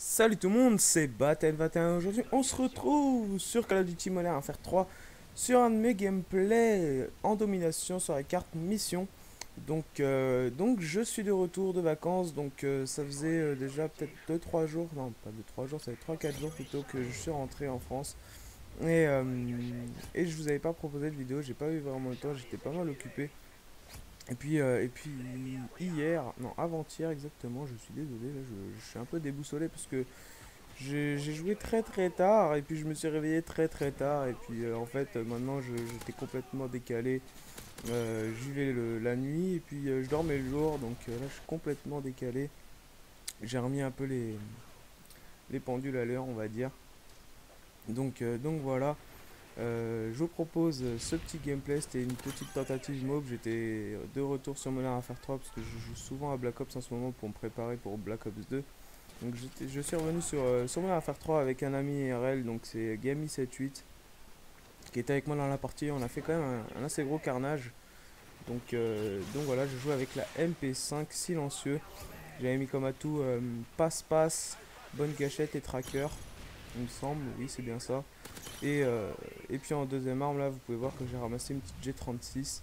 Salut tout le monde, c'est Battle21. Aujourd'hui, on se retrouve sur Call of Duty Modern Warfare 3 sur un de mes gameplays en domination sur la carte mission. Donc je suis de retour de vacances. Ça faisait déjà peut-être 2-3 jours, non pas 2-3 jours, ça fait 3-4 jours plutôt que je suis rentré en France. Et, euh, et je vous avais pas proposé de vidéo, j'ai pas eu vraiment le temps, j'étais pas mal occupé. Et puis hier, non avant-hier exactement, je suis désolé, là je suis un peu déboussolé parce que j'ai joué très très tard et puis je me suis réveillé très très tard et puis en fait maintenant j'étais complètement décalé. J'y vais la nuit et puis je dormais le jour là je suis complètement décalé. J'ai remis un peu les pendules à l'heure on va dire. Donc voilà. Je vous propose ce petit gameplay, c'était une petite tentative mob, j'étais de retour sur Modern Warfare 3 parce que je joue souvent à Black Ops en ce moment pour me préparer pour Black Ops 2. Donc je suis revenu sur Modern Warfare 3 avec un ami IRL, donc c'est Gami78 qui était avec moi dans la partie. On a fait quand même un assez gros carnage. Donc voilà, je joue avec la MP5 silencieux. J'avais mis comme atout passe-passe, bonne gâchette et tracker, il me semble, oui c'est bien ça. Et, euh, et puis en deuxième arme là, vous pouvez voir que j'ai ramassé une petite G36.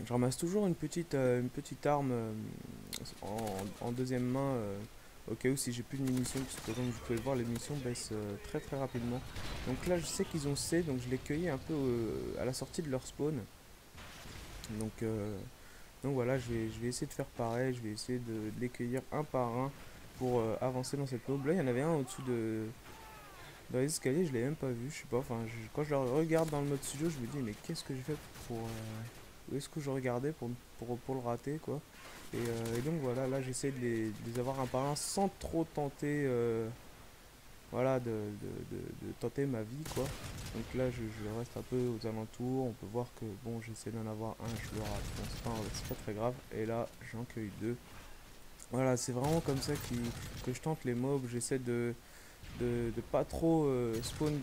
Je ramasse toujours une petite arme en deuxième main au cas où si j'ai plus de munitions, parce que comme vous pouvez le voir, les munitions baissent très très rapidement. Donc là, je sais qu'ils ont C, donc je l'ai cueilli un peu à la sortie de leur spawn. Donc, euh, donc voilà, je vais essayer de faire pareil, je vais essayer de les cueillir un par un pour avancer dans cette mob. Là, il y en avait un au-dessous dans les escaliers, je l'ai même pas vu, je sais pas. Enfin, quand je le regarde dans le mode studio, je me dis, mais qu'est-ce que j'ai fait pour. Où est-ce que je regardais pour le rater, quoi. Et donc voilà, là j'essaie de les avoir un par un sans trop tenter, voilà, de tenter ma vie, quoi. Donc là je reste un peu aux alentours, on peut voir que bon, j'essaie d'en avoir un, je le rate, bon, c'est pas très grave. Et là j'en cueille deux. Voilà, c'est vraiment comme ça que je tente les mobs, j'essaie de pas trop spawn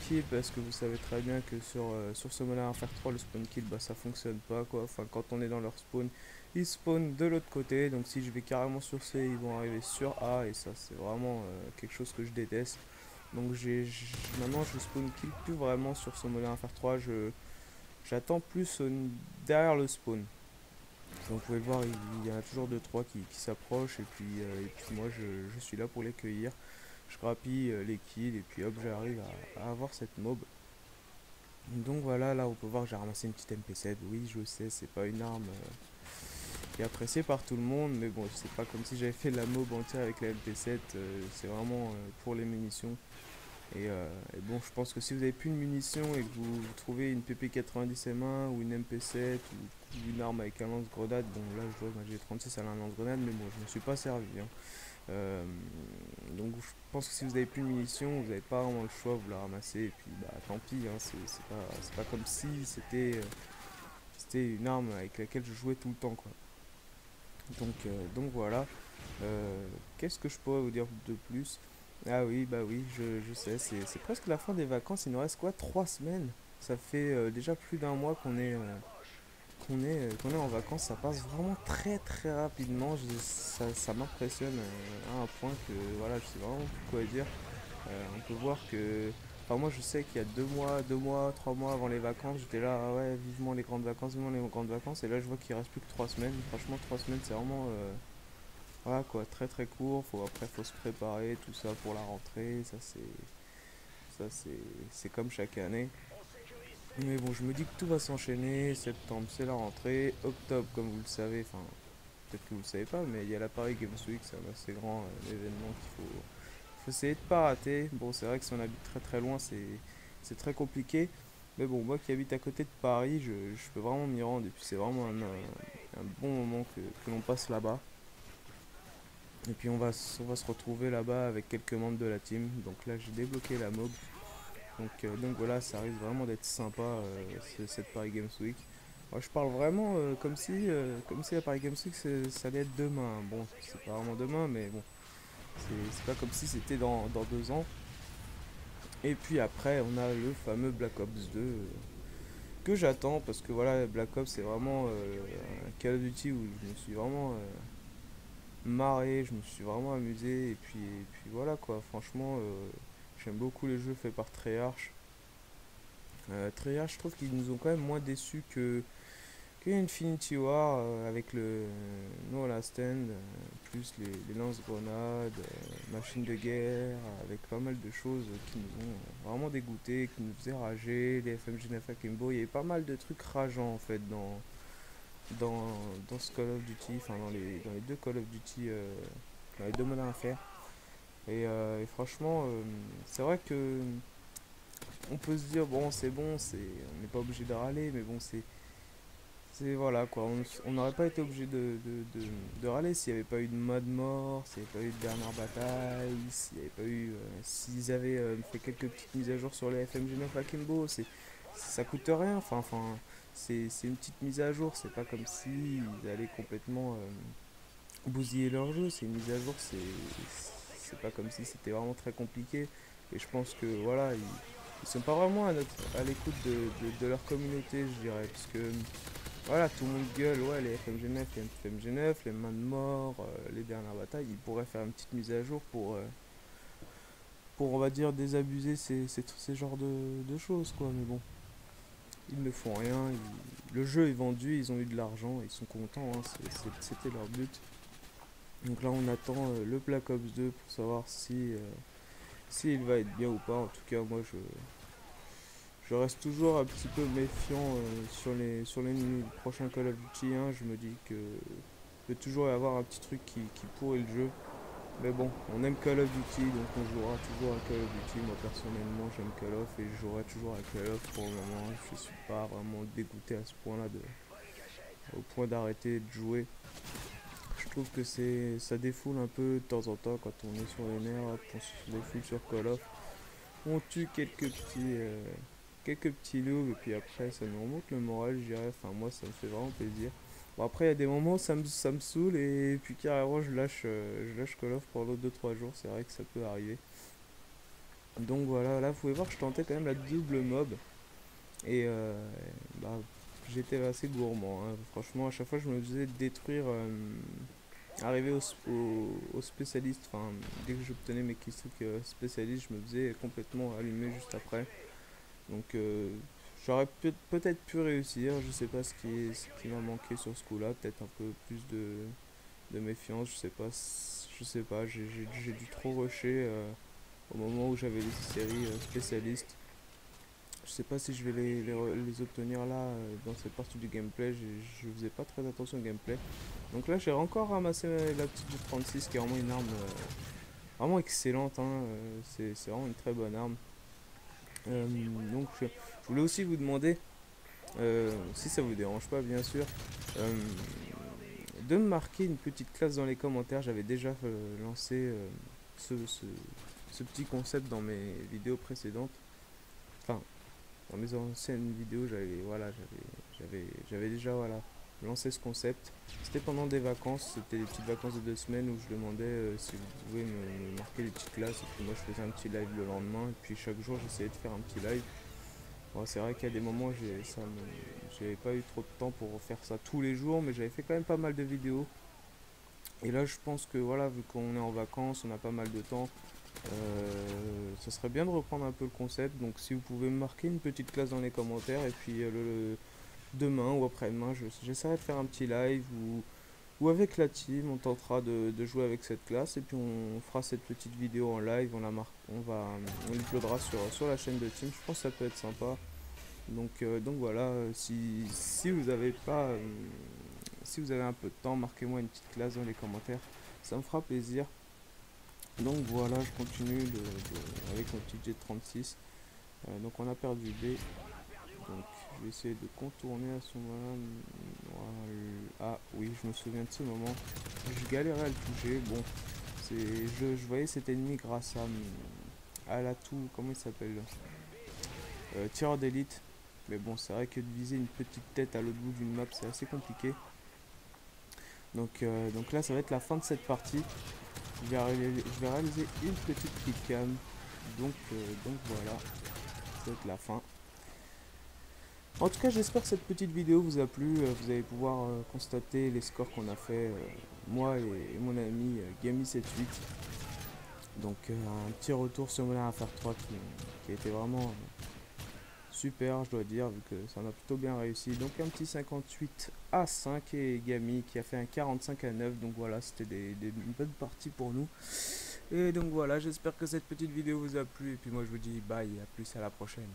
kill parce que vous savez très bien que sur ce Modern Warfare 3 le spawn kill bah ça fonctionne pas quoi. Enfin quand on est dans leur spawn, ils spawnent de l'autre côté, donc si je vais carrément sur C ils vont arriver sur A et ça c'est vraiment quelque chose que je déteste. Donc maintenant je spawn kill plus vraiment sur ce Modern Warfare 3, j'attends plus derrière le spawn. Donc vous pouvez le voir, il y en a toujours deux trois qui s'approchent et puis moi je suis là pour les cueillir. Je grappille les kills et puis hop j'arrive à avoir cette mob. Donc voilà, là on peut voir que j'ai ramassé une petite MP7. Oui je sais, c'est pas une arme qui est appréciée par tout le monde, mais bon c'est pas comme si j'avais fait la mob entière avec la MP7. C'est vraiment pour les munitions. Et bon, je pense que si vous avez plus de munitions et que vous trouvez une PP90 M1 ou une MP7 ou une arme avec un lance-grenade, bon là je vois que ma G36 elle a un lance-grenade, mais bon je me suis pas servi, hein. Euh, donc je pense que si vous avez plus de munitions, vous n'avez pas vraiment le choix, vous la ramassez et puis bah tant pis, hein, c'est pas comme si c'était une arme avec laquelle je jouais tout le temps quoi. Donc voilà. Qu'est-ce que je pourrais vous dire de plus? Ah oui, bah oui, je sais, c'est presque la fin des vacances, il nous reste quoi? 3 semaines? Ça fait déjà plus d'un mois qu'on est en vacances, ça passe vraiment très très rapidement, ça m'impressionne à un point que voilà, je sais vraiment plus quoi dire. On peut voir que, enfin moi je sais qu'il y a 2 mois, 3 mois avant les vacances, j'étais là, ah ouais, vivement les grandes vacances, et là je vois qu'il reste plus que 3 semaines. Franchement 3 semaines c'est vraiment, voilà quoi, très très court, après faut se préparer, tout ça pour la rentrée, ça c'est comme chaque année. Mais bon, je me dis que tout va s'enchaîner. Septembre, c'est la rentrée. Octobre, comme vous le savez, enfin, peut-être que vous le savez pas, mais il y a la Paris Games Week, c'est un assez grand événement faut essayer de pas rater. Bon, c'est vrai que si on habite très très loin, c'est très compliqué. Mais bon, moi qui habite à côté de Paris, je peux vraiment m'y rendre. Et puis c'est vraiment un bon moment que l'on passe là-bas. Et puis on va se retrouver là-bas avec quelques membres de la team. Donc là, j'ai débloqué la mob. Donc voilà, ça risque vraiment d'être sympa cette Paris Games Week. Moi, je parle vraiment comme si la Paris Games Week ça allait être demain. Bon, c'est pas vraiment demain, mais bon, c'est pas comme si c'était dans 2 ans. Et puis après, on a le fameux Black Ops 2 que j'attends parce que voilà, Black Ops c'est vraiment un Call of Duty où je me suis vraiment marré, je me suis vraiment amusé. Et puis voilà quoi, franchement, j'aime beaucoup les jeux faits par Treyarch. Treyarch, je trouve qu'ils nous ont quand même moins déçus que Infinity War avec le No Last Stand, plus les lance-grenades, machines de guerre, avec pas mal de choses qui nous ont vraiment dégoûtés, qui nous faisaient rager, les FMG9 Akimbo, il y avait pas mal de trucs rageants en fait dans, dans ce Call of Duty, enfin dans les deux Call of Duty, dans les deux Modern Warfare. Et franchement, c'est vrai que on peut se dire bon, on n'est pas obligé de râler, mais bon c'est voilà quoi, on n'aurait pas été obligé de râler s'il n'y avait pas eu de mode mort, s'il n'y avait pas eu de dernière bataille, s'il n'y avait pas eu, s'ils avaient fait quelques petites mises à jour sur les FMG9 Akimbo, ça coûte rien, c'est une petite mise à jour, c'est pas comme si ils allaient complètement bousiller leur jeu, c'est une mise à jour, c'est pas comme si c'était vraiment très compliqué, et je pense que voilà, ils sont pas vraiment à l'écoute de leur communauté, je dirais, parce que voilà, tout le monde gueule, ouais, les FMG9, les FMG9, les mains de mort, les dernières batailles, ils pourraient faire une petite mise à jour pour on va dire, désabuser ces genres de choses, quoi. Mais bon, ils ne font rien, le jeu est vendu, ils ont eu de l'argent, ils sont contents, hein, c'était leur but. Donc là, on attend le Black Ops 2 pour savoir si il va être bien ou pas. En tout cas, moi, je reste toujours un petit peu méfiant sur les prochains Call of Duty 1. Je me dis que peut toujours y avoir un petit truc qui pourrit le jeu. Mais bon, on aime Call of Duty, donc on jouera toujours à Call of Duty. Moi personnellement, j'aime Call of et je jouerai toujours à Call of pour le moment. Je suis pas vraiment dégoûté à ce point-là, au point d'arrêter de jouer. Je trouve que ça défoule un peu de temps en temps quand on est sur les nerfs, on se défoule sur Call of. On tue quelques petits loups et puis après ça nous remonte le moral, je dirais. Enfin, moi ça me fait vraiment plaisir. Bon, après, il y a des moments où ça me saoule et puis carrément je lâche Call of pendant 2 3 jours. C'est vrai que ça peut arriver. Donc voilà, là vous pouvez voir que je tentais quand même la double mob et bah, j'étais assez gourmand, hein. Franchement, à chaque fois je me faisais détruire, arriver au spécialiste. Enfin, dès que j'obtenais mes killstreaks spécialistes, je me faisais complètement allumer juste après. Donc j'aurais peut-être pu réussir, je sais pas ce qui m'a manqué sur ce coup-là, peut-être un peu plus de méfiance, je sais pas, j'ai dû trop rusher au moment où j'avais les séries spécialistes. Je sais pas si je vais les obtenir là dans cette partie du gameplay, je faisais pas très attention au gameplay. Donc là j'ai encore ramassé la petite du 36 qui est vraiment une arme vraiment excellente, hein, c'est vraiment une très bonne arme. Donc je voulais aussi vous demander, si ça vous dérange pas bien sûr, euh, de me marquer une petite classe dans les commentaires. J'avais déjà lancé ce petit concept dans mes vidéos précédentes. Enfin, dans mes anciennes vidéos, j'avais déjà voilà, lancé ce concept. C'était pendant des vacances, c'était des petites vacances de 2 semaines où je demandais si vous pouvez me marquer des petites classes. Et puis moi je faisais un petit live le lendemain. Et puis chaque jour j'essayais de faire un petit live. Bon, c'est vrai qu'il y a des moments où j'avais pas eu trop de temps pour faire ça tous les jours, mais j'avais fait quand même pas mal de vidéos. Et là, je pense que voilà, vu qu'on est en vacances, on a pas mal de temps, ça serait bien de reprendre un peu le concept. Donc, si vous pouvez me marquer une petite classe dans les commentaires, et puis demain ou après-demain, j'essaierai de faire un petit live ou avec la team, on tentera de jouer avec cette classe, et puis on fera cette petite vidéo en live, on l'uploadera sur la chaîne de team. Je pense que ça peut être sympa. Donc voilà, si vous avez pas, si vous avez un peu de temps, marquez-moi une petite classe dans les commentaires, ça me fera plaisir. Donc voilà, je continue avec mon petit Jet 36. Donc on a perdu B, donc je vais essayer de contourner à ce moment-là. Voilà. Ah oui, je me souviens de ce moment, je galérais à le toucher. Bon, je voyais cet ennemi grâce à l'atout, comment il s'appelle, tireur d'élite. Mais bon, c'est vrai que de viser une petite tête à l'autre bout d'une map, c'est assez compliqué. Donc là, ça va être la fin de cette partie. Je vais réaliser une petite kill cam. Donc voilà, ça va être la fin. En tout cas, j'espère que cette petite vidéo vous a plu. Vous allez pouvoir constater les scores qu'on a fait, moi et mon ami Gamy78. Donc un petit retour sur Modern Warfare 3 qui a été vraiment super, je dois dire, vu que ça m'a plutôt bien réussi. Donc un petit 58 à 5 et Gamy qui a fait un 45 à 9. Donc voilà, c'était une bonne partie pour nous. Et donc voilà, j'espère que cette petite vidéo vous a plu. Et puis moi je vous dis bye, à plus, à la prochaine.